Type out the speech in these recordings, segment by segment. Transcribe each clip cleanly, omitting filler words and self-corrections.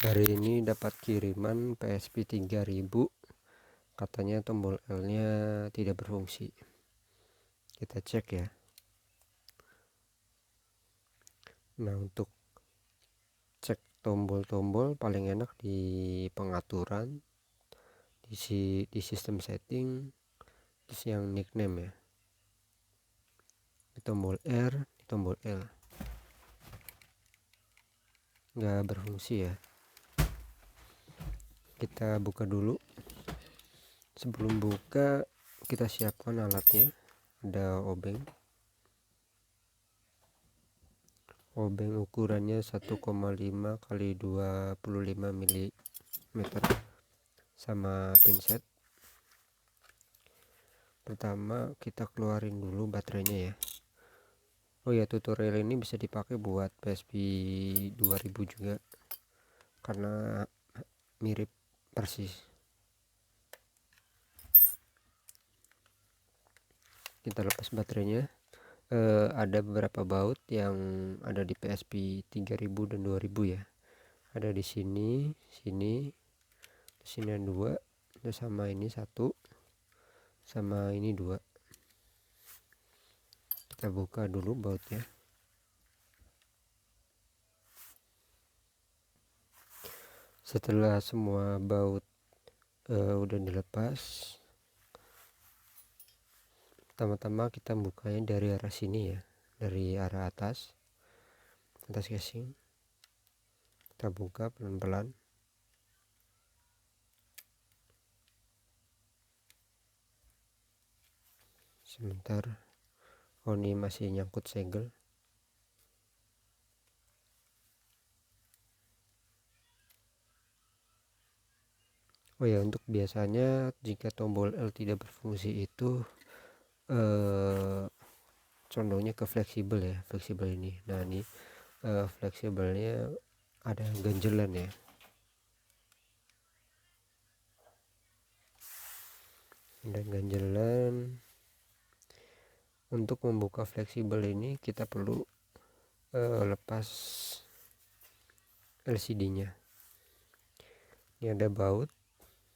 Hari ini dapat kiriman PSP 3000, katanya tombol L nya tidak berfungsi. Kita cek ya. Nah, untuk cek tombol-tombol paling enak di pengaturan, di sistem setting, terus yang nickname ya, di tombol R, di tombol L nggak berfungsi ya. Kita buka dulu. Sebelum buka kita siapkan alatnya. Ada obeng ukurannya 1,5 kali 25 mm sama pinset. Pertama kita keluarin dulu baterainya ya. Oh ya, tutorial ini bisa dipakai buat PSP 2000 juga karena mirip persis. Kita lepas baterainya. Ada beberapa baut yang ada di PSP 3000 dan 2000 ya. Ada di sini, di sini ada 2, terus sama ini 1, sama ini 2. Kita buka dulu bautnya. Setelah semua baut udah dilepas, pertama-tama kita bukanya dari arah sini ya, dari arah atas casing. Kita buka pelan-pelan. Sebentar. Oh, ini masih nyangkut segel. Oh ya, untuk biasanya jika tombol L tidak berfungsi itu condongnya ke fleksibel ya, fleksibel ini. Nah, ini fleksibelnya ada ganjelan ya. Ada ganjelan. Untuk membuka fleksibel ini kita perlu lepas LCD-nya. Ini ada baut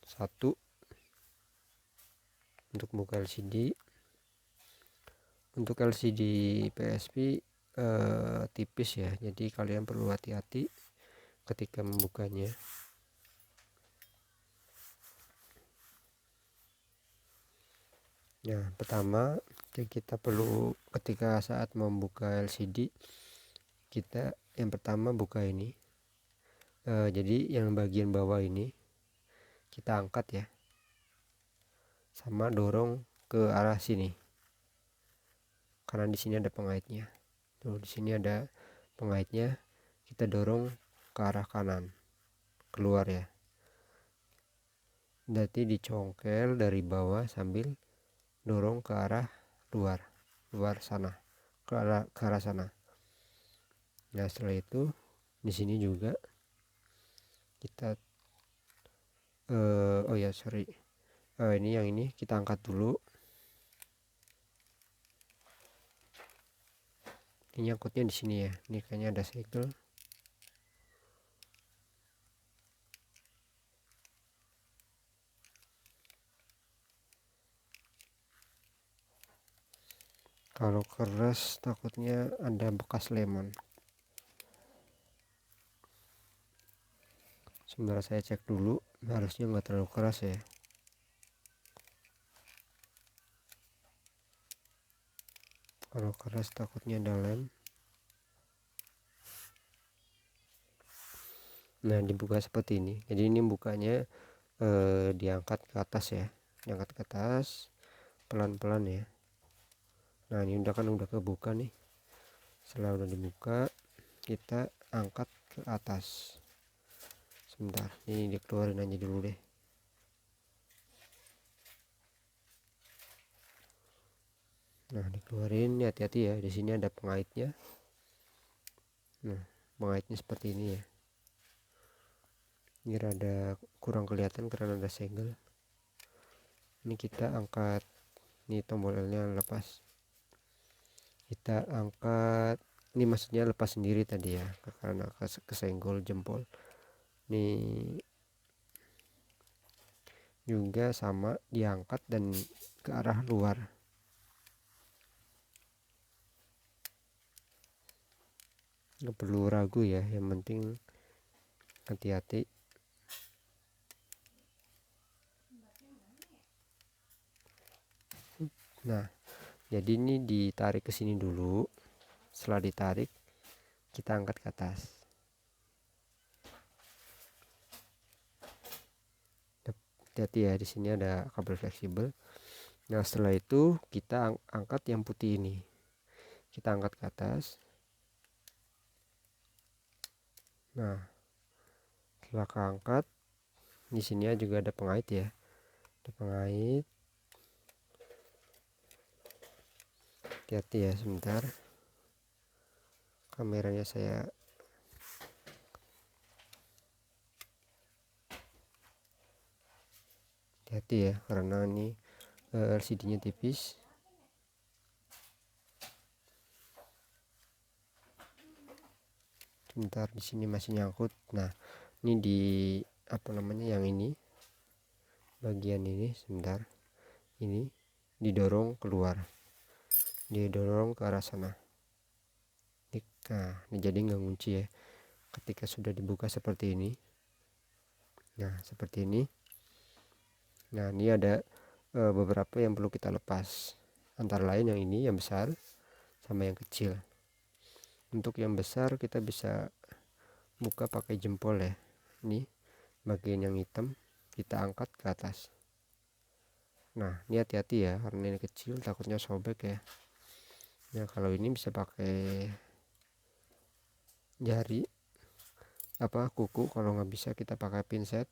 1 untuk buka LCD. Untuk LCD PSP tipis ya, jadi kalian perlu hati-hati ketika membukanya. Nah, pertama kita perlu ketika saat membuka LCD, kita yang pertama buka ini. Jadi yang bagian bawah ini kita angkat ya, sama dorong ke arah sini, karena di sini ada pengaitnya. Tuh, di sini ada pengaitnya. Kita dorong ke arah kanan, keluar ya. Berarti dicongkel dari bawah sambil dorong ke arah luar sana, ke arah sana. Nah, setelah itu di sini juga kita ini yang ini kita angkat dulu. Ini nyangkutnya di sini ya. Ini kayaknya ada segel. Kalau keras takutnya ada bekas lemon. Sebentar, saya cek dulu. Harusnya nggak terlalu keras ya. Kalau keras takutnya ada lem. Nah, dibuka seperti ini. Jadi ini bukanya diangkat ke atas ya. Diangkat ke atas pelan-pelan ya. Nah, ini udah kebuka nih. Setelah udah dibuka, kita angkat ke atas. Sebentar, ini dikeluarin aja dulu deh. Nah, dikeluarin, hati-hati ya. Di sini ada pengaitnya. Nah, pengaitnya seperti ini ya. Ini rada kurang kelihatan karena ada segel. Ini kita angkat. Ini tombol L-nya lepas. Kita angkat. Ini maksudnya lepas sendiri tadi ya, karena kesenggol jempol. Ini juga sama, diangkat dan ke arah luar. Nggak perlu ragu ya, yang penting hati-hati. Nah, jadi ini ditarik ke sini dulu. Setelah ditarik, kita angkat ke atas. Hati-hati ya, di sini ada kabel fleksibel. Nah, setelah itu kita angkat yang putih ini. Kita angkat ke atas. Nah, setelah keangkat, di sini juga ada pengait ya. Ada pengait. Hati-hati ya, sebentar. Kameranya saya hati-hati ya, karena ini LCD-nya tipis. Sebentar, di sini masih nyangkut. Nah, ini di apa namanya, yang ini bagian ini sebentar, ini didorong keluar, didorong ke arah sana. Nah, ini jadi nggak ngunci ya ketika sudah dibuka seperti ini. Nah, seperti ini. Nah, ini ada beberapa yang perlu kita lepas, antara lain yang ini, yang besar sama yang kecil. Untuk yang besar kita bisa buka pakai jempol ya. Ini bagian yang hitam kita angkat ke atas. Nah, ini hati-hati ya, karena ini kecil takutnya sobek ya. Nah, kalau ini bisa pakai jari kuku, kalau nggak bisa kita pakai pinset.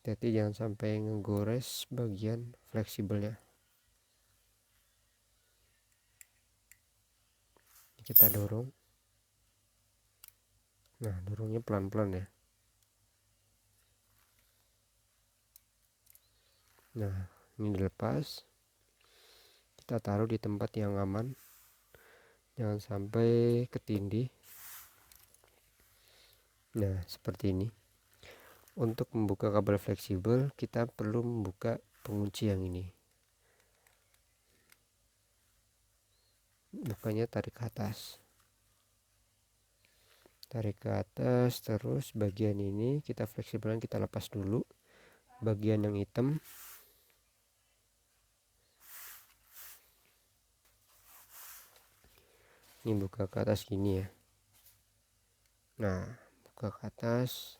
Jadi jangan sampai ngegores bagian fleksibelnya. Kita dorong. Nah, dorongnya pelan-pelan ya. Nah, ini dilepas. Kita taruh di tempat yang aman, jangan sampai ketindih. Nah, seperti ini. Untuk membuka kabel fleksibel, kita perlu membuka pengunci yang ini. Bukanya tarik ke atas. Tarik ke atas, terus bagian ini kita fleksibelkan, kita lepas dulu. Bagian yang hitam. Ini buka ke atas gini ya. Nah, buka ke atas.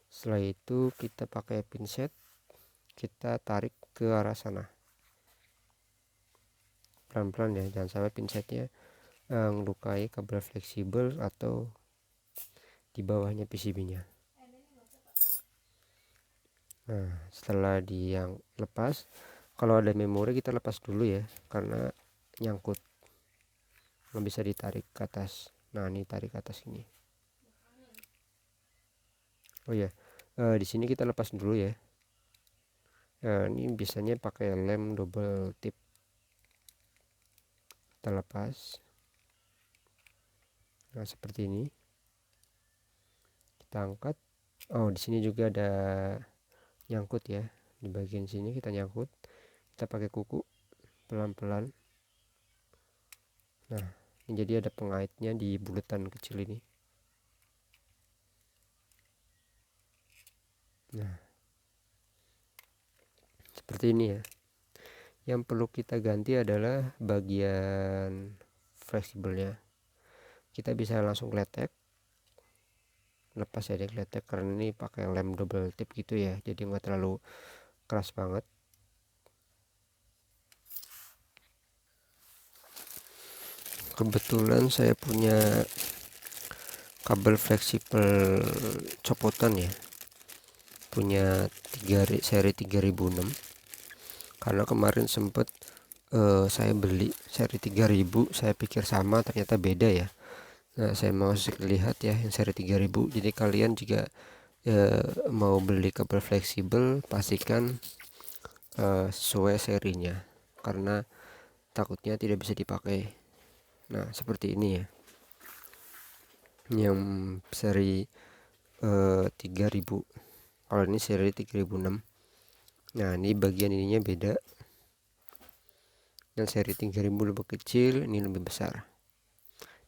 Setelah itu kita pakai pinset, kita tarik ke arah sana pelan-pelan ya, jangan sampai pinsetnya melukai kabel fleksibel atau di bawahnya PCB-nya. Nah, setelah yang lepas, kalau ada memori kita lepas dulu ya, karena nyangkut, nggak bisa ditarik ke atas. Nah, ini tarik ke atas ini. Oh ya, di sini kita lepas dulu ya. Nah, ini biasanya pakai lem double tip. Kita lepas. Nah, seperti ini. Kita angkat. Oh, di sini juga ada nyangkut ya. Di bagian sini kita nyangkut. Kita pakai kuku pelan-pelan. Nah, ini jadi ada pengaitnya di bulatan kecil ini. Nah, seperti ini ya. Yang perlu kita ganti adalah bagian fleksibelnya. Kita bisa langsung kletek, lepas aja kletek, karena ini pakai lem double tip gitu ya, jadi nggak terlalu keras banget. Kebetulan saya punya kabel fleksibel copotan ya, punya seri 3006, karena kemarin sempet saya beli seri 3000, saya pikir sama, ternyata beda ya. Nah, saya mau lihat ya yang seri 3000. Jadi kalian juga mau beli kabel fleksibel, pastikan sesuai serinya, karena takutnya tidak bisa dipakai. Nah, seperti ini ya, yang seri 3000. Kalau ini seri 3006. Nah ini bagian ininya beda, yang seri 3000 lebih kecil, ini lebih besar.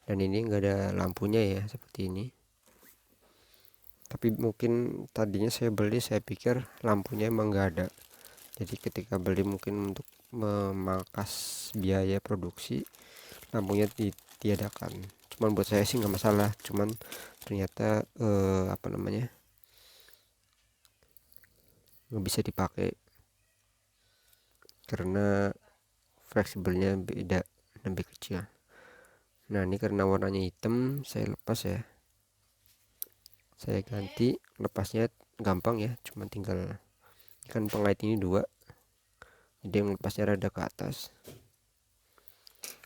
Dan ini enggak ada lampunya ya, seperti ini. Tapi mungkin tadinya saya beli, saya pikir lampunya emang enggak ada. Jadi ketika beli mungkin untuk memangkas biaya produksi, lampunya ditiadakan. Cuman buat saya sih nggak masalah, cuman ternyata apa namanya, nggak bisa dipakai karena fleksibelnya beda, lebih kecil. Nah ini karena warnanya hitam, saya lepas ya, saya ganti. Lepasnya gampang ya, cuma tinggal, kan pengait ini 2, jadi yang lepasnya rada ke atas.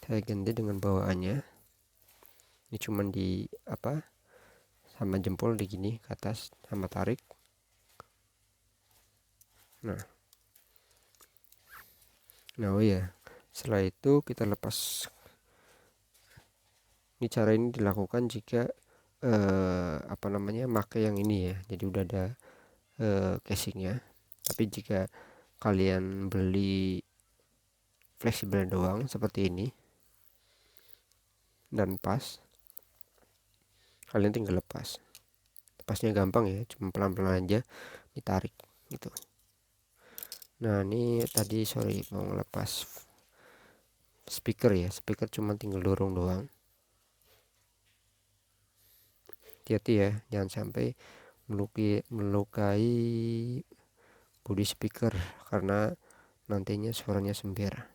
Saya ganti dengan bawaannya, ini cuman di apa, sama jempol di gini ke atas, sama tarik. Nah oh ya, setelah itu kita lepas. Ini cara ini dilakukan jika apa namanya, pakai yang ini ya, jadi udah ada casingnya. Tapi jika kalian beli fleksibel doang seperti ini dan pas, kalian tinggal lepas. Lepasnya gampang ya, cuma pelan-pelan aja ditarik gitu. Nah ini tadi mau lepas speaker ya, speaker cuma tinggal dorong doang. Hati-hati ya, jangan sampai melukai body speaker karena nantinya suaranya sember.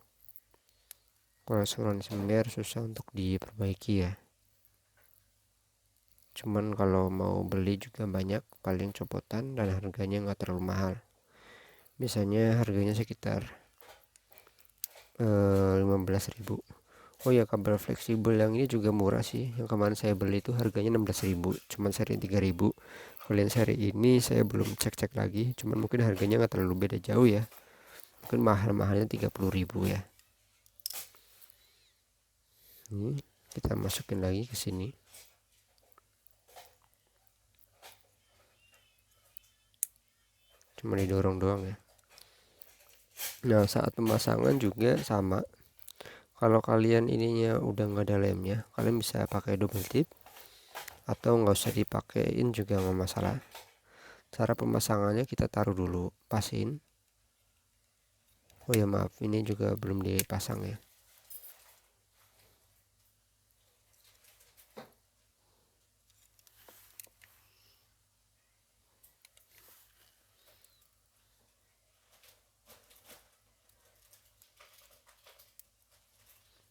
Kalau suaranya sember susah untuk diperbaiki ya. Cuman kalau mau beli juga banyak, paling copotan, dan harganya nggak terlalu mahal. Biasanya harganya sekitar 15.000. Oh ya, kabel fleksibel yang ini juga murah sih. Yang kemarin saya beli itu harganya 16.000, cuman seri 3000. Kalian seri ini saya belum cek lagi, cuman mungkin harganya nggak terlalu beda jauh ya, mungkin mahal-mahalnya 30.000 ya. Ini kita masukin lagi ke sini. Cuma didorong doang ya. Nah saat pemasangan juga sama. Kalau kalian ininya udah nggak ada lemnya, kalian bisa pakai double tip, atau nggak usah dipakein juga nggak masalah. Cara pemasangannya kita taruh dulu, pasin. Oh ya maaf, ini juga belum dipasang ya.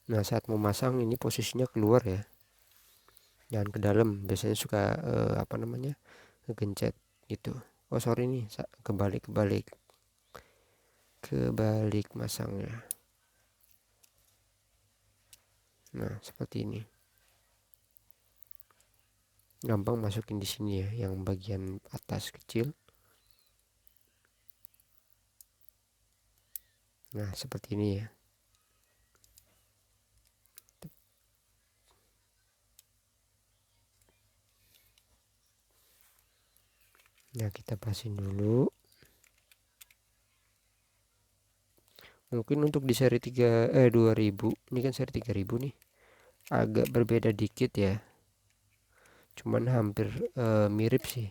Nah saat memasang ini posisinya keluar ya, jangan ke dalam. Biasanya suka apa namanya, ngegencet gitu. Oh sorry nih, kebalik masangnya. Nah seperti ini, gampang masukin di sini ya, yang bagian atas kecil. Nah seperti ini ya. Nah kita pasin dulu. Mungkin untuk di seri 2000, ini kan seri 3000 nih, agak berbeda dikit ya, cuman hampir mirip sih,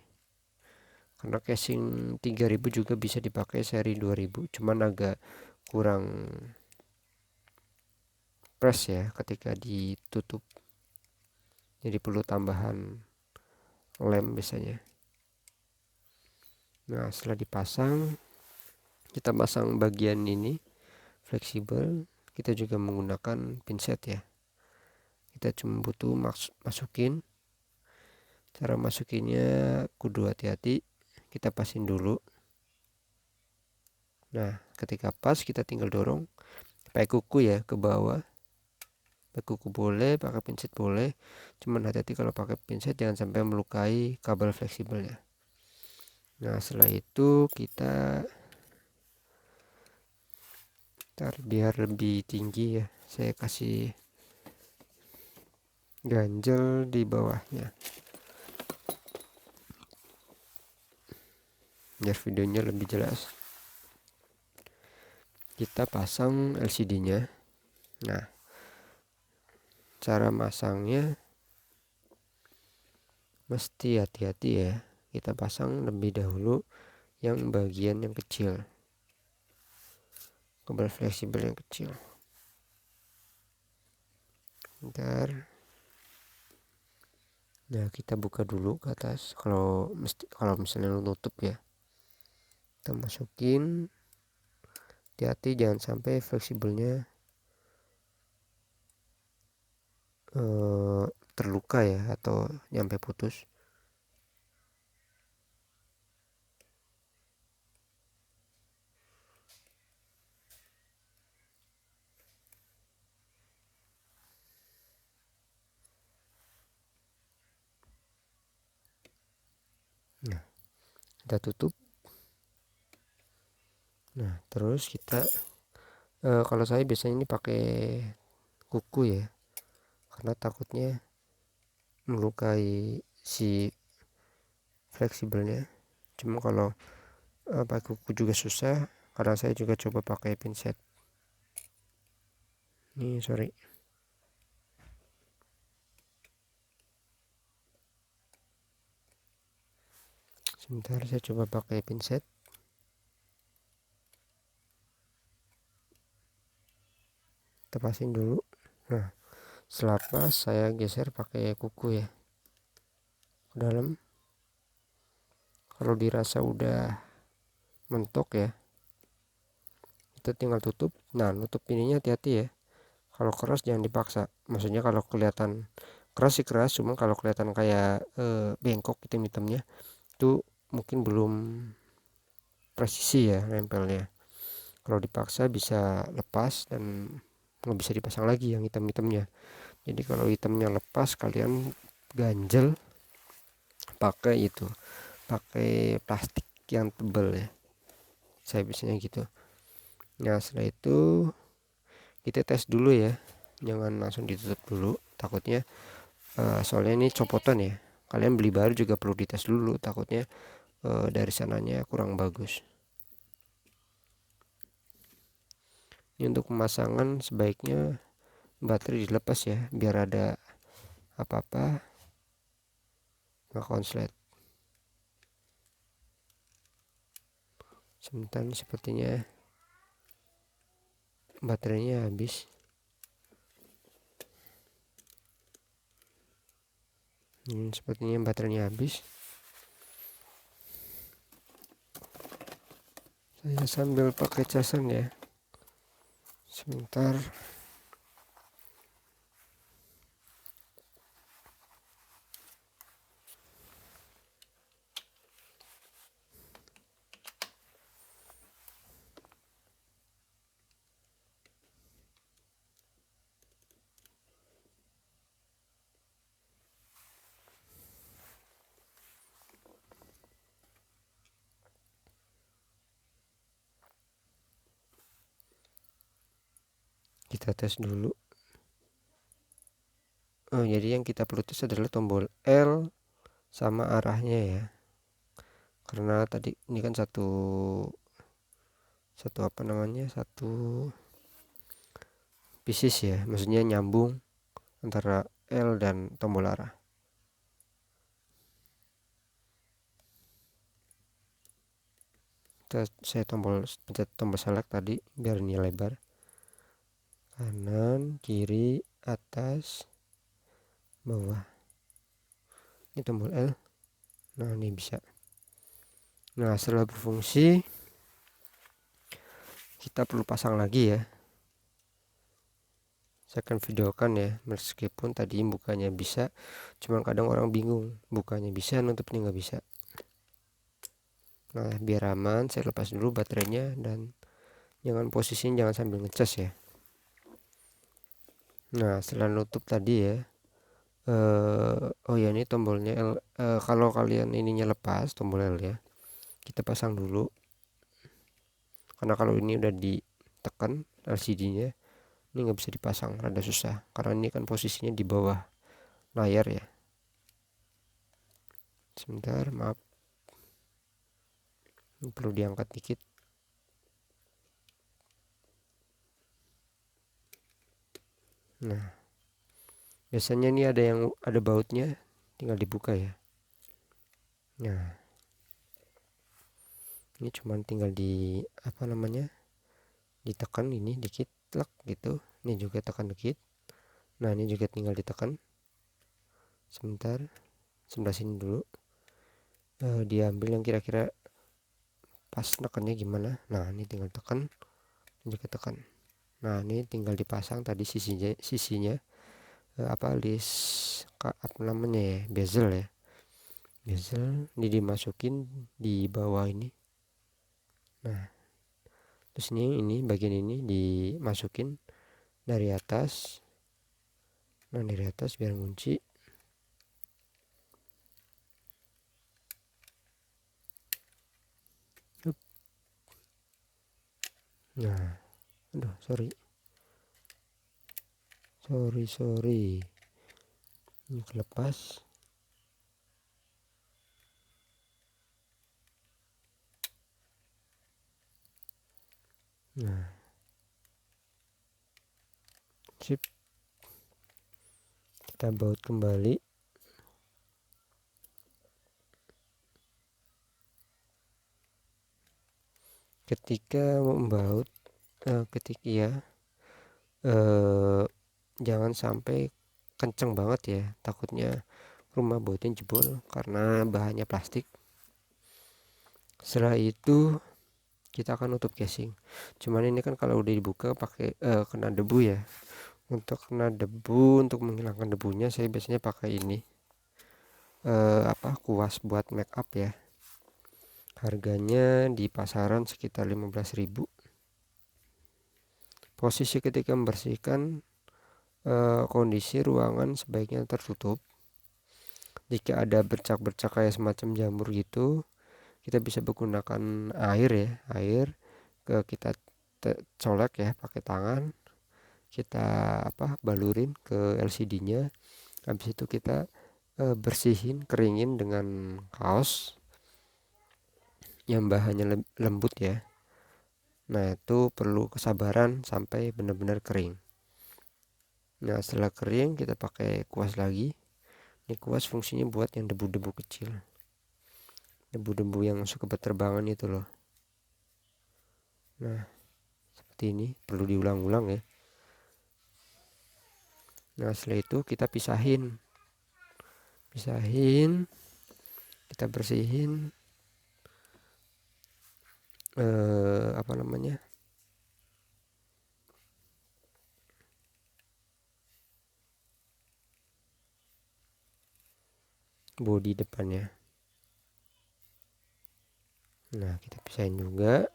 karena casing 3000 juga bisa dipakai seri 2000, cuman agak kurang press ya ketika ditutup, jadi perlu tambahan lem biasanya. Nah setelah dipasang, kita pasang bagian ini fleksibel, kita juga menggunakan pinset ya. Kita cuma butuh masukin. Cara masukinnya kudu hati-hati, kita pasin dulu. Nah ketika pas, kita tinggal dorong pakai kuku ya ke bawah. Pakai kuku boleh, pakai pinset boleh, cuman hati-hati kalau pakai pinset jangan sampai melukai kabel fleksibelnya. Nah setelah itu kita biar lebih tinggi ya, saya kasih ganjel di bawahnya. biar videonya lebih jelas. Kita pasang LCD-nya. Nah, cara masangnya mesti hati-hati ya. Kita pasang lebih dahulu yang bagian yang kecil, kabel fleksibel yang kecil. Bentar. Nah, kita buka dulu ke atas. Kalau misalnya nutup ya, kita masukin. Hati-hati jangan sampai fleksibelnya terluka ya, atau nyampe putus. Nah, kita tutup. Nah, terus kita kalau saya biasanya ini pakai kuku ya, karena takutnya melukai si fleksibelnya. Cuma kalau pakai kuku juga susah, karena saya juga coba pakai pinset. Ini sorry. Sebentar, saya coba pakai pinset. Kita pasang dulu. Nah, setelah pas saya geser pakai kuku ya ke dalam. Kalau dirasa udah mentok ya, kita tinggal tutup. Nah, nutup ininya hati-hati ya. Kalau keras jangan dipaksa. Maksudnya kalau kelihatan keras sih keras, cuma kalau kelihatan kayak bengkok hitam-hitamnya itu mungkin belum presisi ya nempelnya. Kalau dipaksa bisa lepas dan nggak bisa dipasang lagi yang hitam-hitamnya. Jadi kalau hitamnya lepas, kalian ganjel pakai plastik yang tebal ya. Saya biasanya gitu. Nah, setelah itu kita tes dulu ya, jangan langsung ditutup dulu, takutnya soalnya ini copotan ya. Kalian beli baru juga perlu dites dulu, takutnya dari sananya kurang bagus. Ini untuk pemasangan sebaiknya baterai dilepas ya, biar ada apa-apa nggak konslet. Sebentar, sepertinya baterainya habis. Sepertinya baterainya habis. Saya sambil pakai casan ya. Sebentar. Kita tes dulu. Jadi yang kita perlu tes adalah tombol L sama arahnya ya. Karena tadi ini kan satu pieces ya, maksudnya nyambung antara L dan tombol arah. Saya pencet tombol select tadi biar ini lebar. Kanan, kiri, atas, bawah. Ini tombol L. Nah, ini bisa. Nah, setelah berfungsi, kita perlu pasang lagi ya. Saya akan videokan ya, meskipun tadi bukanya bisa, cuma kadang orang bingung, bukanya bisa, nutupnya nggak bisa. Nah, biar aman, saya lepas dulu baterainya dan jangan sambil ngecas ya. Nah, setelah nutup tadi ya, oh ya, ini tombolnya L. Kalau kalian ininya lepas tombol L ya, kita pasang dulu. Karena kalau ini udah ditekan LCD-nya, ini nggak bisa dipasang, rada susah. Karena ini kan posisinya di bawah layar ya. Sebentar, maaf. Ini perlu diangkat dikit. Nah, biasanya ini ada bautnya, tinggal dibuka ya. Nah, ini cuman tinggal ditekan ini dikit, tlak gitu. Ini juga tekan dikit. Nah, ini juga tinggal ditekan sebentar, sebelah sini dulu. Diambil yang kira-kira pas nekannya gimana. Nah, ini tinggal tekan, juga tekan. Nah, ini tinggal dipasang tadi sisinya apa namanya ya, bezel ya. Bezel ini dimasukin di bawah ini. Nah, terus ini bagian ini dimasukin dari atas. Nah, dari atas biar ngunci. Nah, aduh, sorry, ini kelepas. Nah, sip, kita baut kembali. Ketika membaut, jangan sampai kenceng banget ya, takutnya rumah bautnya jebol karena bahannya plastik. Setelah itu kita akan nutup casing. Cuman ini kan kalau udah dibuka pakai kena debu ya. Untuk kena debu, untuk menghilangkan debunya saya biasanya pakai ini kuas buat make up ya. Harganya di pasaran sekitar 15.000. Posisi ketika membersihkan, kondisi ruangan sebaiknya tertutup. Jika ada bercak-bercak kayak semacam jamur gitu, kita bisa menggunakan air kita colek ya pakai tangan, kita balurin ke LCD-nya. Habis itu kita bersihin, keringin dengan kaos yang bahannya lembut ya. Nah, itu perlu kesabaran sampai benar-benar kering. Nah, setelah kering kita pakai kuas lagi. Ini kuas fungsinya buat yang debu-debu kecil, debu-debu yang suka berterbangan itu loh. Nah, seperti ini, perlu diulang-ulang ya. Nah, setelah itu kita pisahin, kita bersihin bodi depannya. Nah, kita pisahin juga.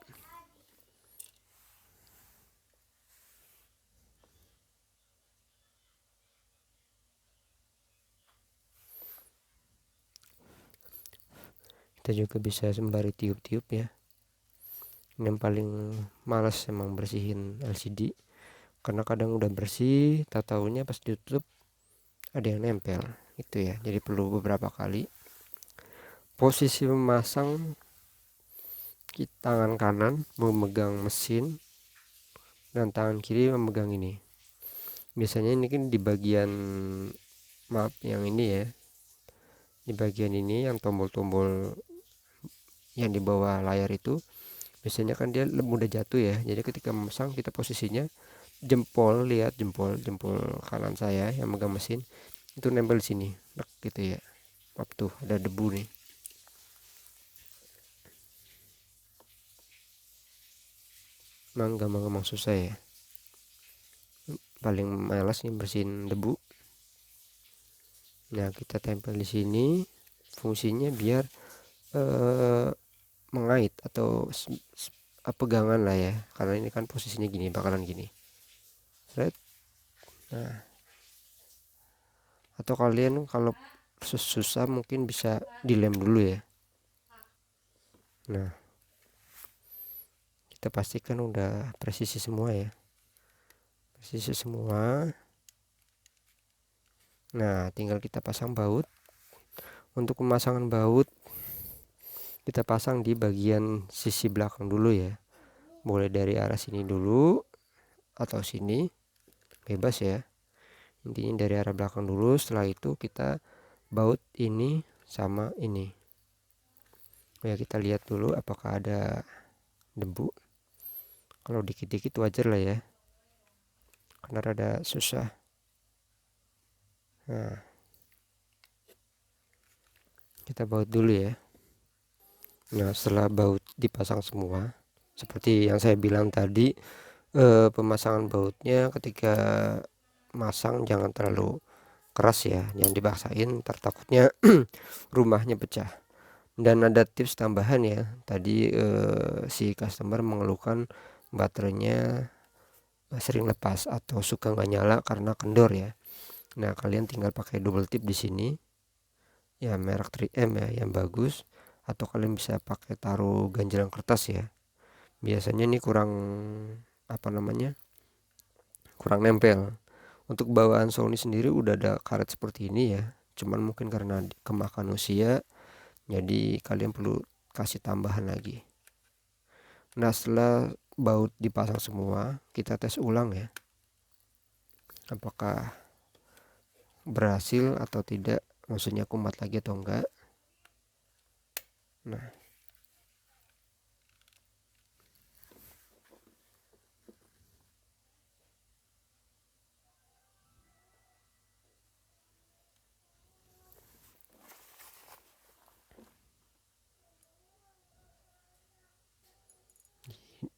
Kita juga bisa sembari tiup-tiup ya. Yang paling males emang bersihin LCD, karena kadang udah bersih, tahu-taunya pas ditutup ada yang nempel gitu ya. Jadi perlu beberapa kali. Posisi memasang, tangan kanan memegang mesin dan tangan kiri memegang ini. Biasanya ini kan di bagian yang ini ya, di bagian ini yang tombol-tombol yang di bawah layar itu biasanya kan dia mudah jatuh ya. Jadi ketika memasang kita posisinya lihat jempol kanan saya yang megang mesin itu nempel di sini gitu ya. Tuh ada debu nih. Gampang susah ya. Paling malas nih bersihin debu. Nah, kita tempel di sini, fungsinya biar mengait atau pegangan lah ya, karena ini kan posisinya gini, bakalan gini. Nah, atau kalian kalau susah mungkin bisa dilem dulu ya. Nah, kita pastikan udah presisi semua ya, presisi semua. Nah, tinggal kita pasang baut. Untuk pemasangan baut kita pasang di bagian sisi belakang dulu ya, boleh dari arah sini dulu atau sini, bebas ya, intinya dari arah belakang dulu. Setelah itu kita baut ini sama ini ya, kita lihat dulu apakah ada debu. Kalau dikit-dikit wajar lah ya, karena rada susah. Nah, kita baut dulu ya. Nah, setelah baut dipasang semua, seperti yang saya bilang tadi, pemasangan bautnya ketika masang jangan terlalu keras ya, jangan dipaksain, ntar takutnya rumahnya pecah. Dan ada tips tambahan ya, tadi si customer mengeluhkan baterainya sering lepas atau suka nggak nyala karena kendor ya. Nah, kalian tinggal pakai double tip di sini ya, merek 3M ya, yang bagus, atau kalian bisa pakai taruh ganjelan kertas ya. Biasanya ini kurang kurang nempel. Untuk bawaan Sony sendiri udah ada karet seperti ini ya, cuman mungkin karena kemakan usia jadi kalian perlu kasih tambahan lagi. Nah, setelah baut dipasang semua, kita tes ulang ya, apakah berhasil atau tidak, maksudnya kumat lagi atau enggak. Nah,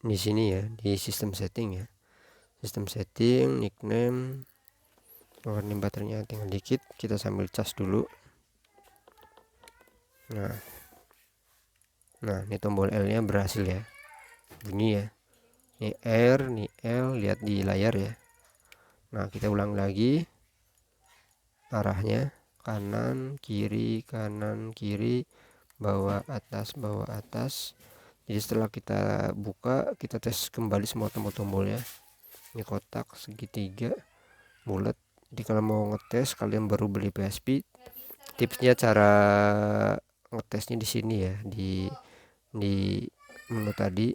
di sini ya, di sistem setting ya, sistem setting, nickname, warna baterainya tinggal dikit, kita sambil cas dulu. Nah, ini tombol L nya berhasil ya, bunyi ya, ini R, ini L, lihat di layar ya. Nah, kita ulang lagi, arahnya kanan kiri, bawah atas. Jadi setelah kita buka, kita tes kembali semua tombol-tombol ya. Ini kotak, segitiga, bulat. Jadi kalau mau ngetes, kalian baru beli PSP, tipsnya cara ngetesnya di sini ya, di menu tadi,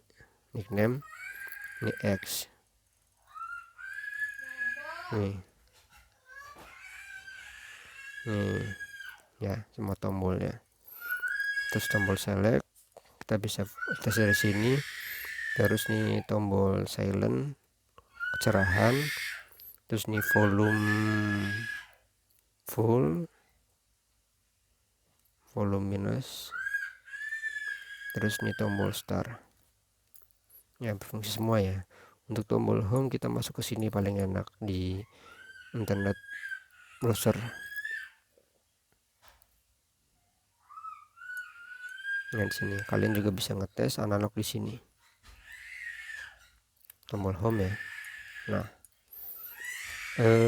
nickname, ini X, nih ya, semua tombolnya. Terus tombol select kita bisa tes dari sini. Terus nih tombol silent, kecerahan. Terus nih volume full, volume minus. Terus nih tombol start ya, berfungsi semua ya. Untuk tombol home kita masuk ke sini, paling enak di internet browser. Nah, di sini kalian juga bisa ngetes analog di sini, tombol home ya. Nah,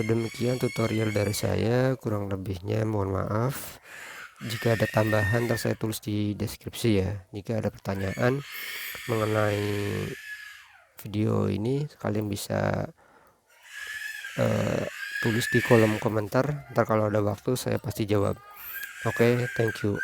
demikian tutorial dari saya, kurang lebihnya mohon maaf. Jika ada tambahan ntar saya tulis di deskripsi ya. Jika ada pertanyaan mengenai video ini, kalian bisa tulis di kolom komentar, ntar kalau ada waktu saya pasti jawab. Oke, thank you.